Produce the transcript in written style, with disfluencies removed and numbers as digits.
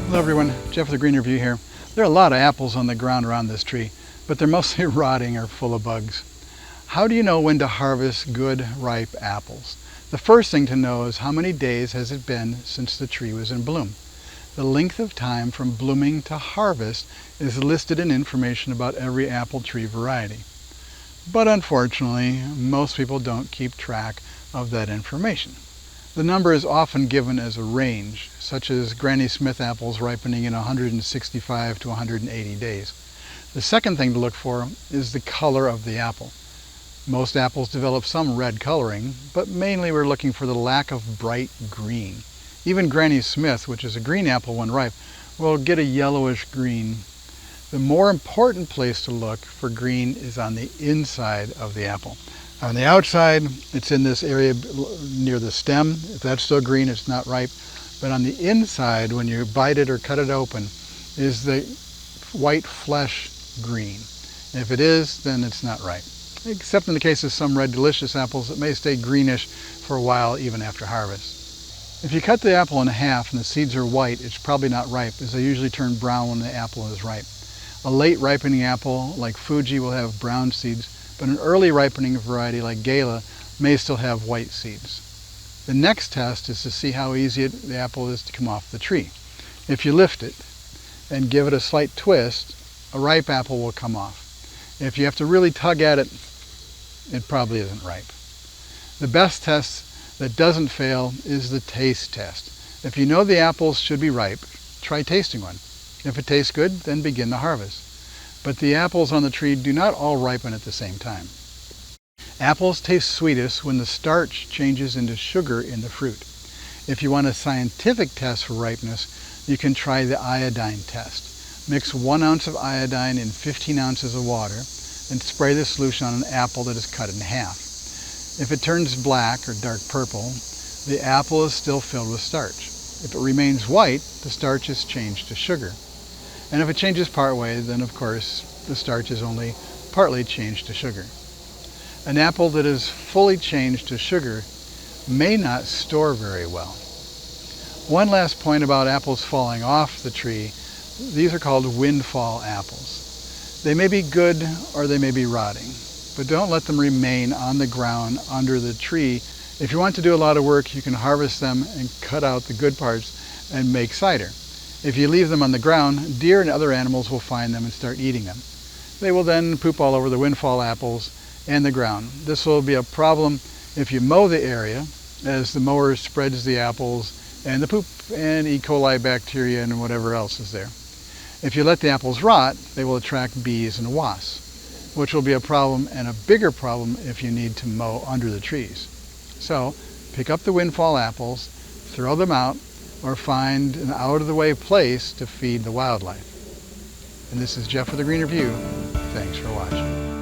Hello everyone, Jeff with the Green Review here. There are a lot of apples on the ground around this tree, but they're mostly rotting or full of bugs. How do you know when to harvest good, ripe apples? The first thing to know is how many days has it been since the tree was in bloom. The length of time from blooming to harvest is listed in information about every apple tree variety. But unfortunately, most people don't keep track of that information. The number is often given as a range, such as Granny Smith apples ripening in 165 to 180 days. The second thing to look for is the color of the apple. Most apples develop some red coloring, but mainly we're looking for the lack of bright green. Even Granny Smith, which is a green apple when ripe, will get a yellowish green. The more important place to look for green is on the inside of the apple. On the outside, it's in this area near the stem. If that's still green, it's not ripe. But on the inside, when you bite it or cut it open, is the white flesh green. If it is, then it's not ripe. Except in the case of some Red Delicious apples, it may stay greenish for a while even after harvest. If you cut the apple in half and the seeds are white, it's probably not ripe, as they usually turn brown when the apple is ripe. A late ripening apple like Fuji will have brown seeds, but an early ripening variety like Gala may still have white seeds. The next test is to see how easy the apple is to come off the tree. If you lift it and give it a slight twist, a ripe apple will come off. If you have to really tug at it, it probably isn't ripe. The best test that doesn't fail is the taste test. If you know the apples should be ripe, try tasting one. If it tastes good, then begin the harvest. But the apples on the tree do not all ripen at the same time. Apples taste sweetest when the starch changes into sugar in the fruit. If you want a scientific test for ripeness, you can try the iodine test. Mix 1 ounce of iodine in 15 ounces of water and spray the solution on an apple that is cut in half. If it turns black or dark purple, the apple is still filled with starch. If it remains white, the starch is changed to sugar. And if it changes partway, then of course the starch is only partly changed to sugar. An apple that is fully changed to sugar may not store very well. One last point about apples falling off the tree. These are called windfall apples. They may be good or they may be rotting, but don't let them remain on the ground under the tree. If you want to do a lot of work, you can harvest them and cut out the good parts and make cider. If you leave them on the ground, deer and other animals will find them and start eating them. They will then poop all over the windfall apples and the ground. This will be a problem if you mow the area, as the mower spreads the apples and the poop and E. coli bacteria and whatever else is there. If you let the apples rot, they will attract bees and wasps, which will be a problem, and a bigger problem if you need to mow under the trees. So pick up the windfall apples, throw them out, or find an out-of-the-way place to feed the wildlife. And this is Jeff with the Green Review. Thanks for watching.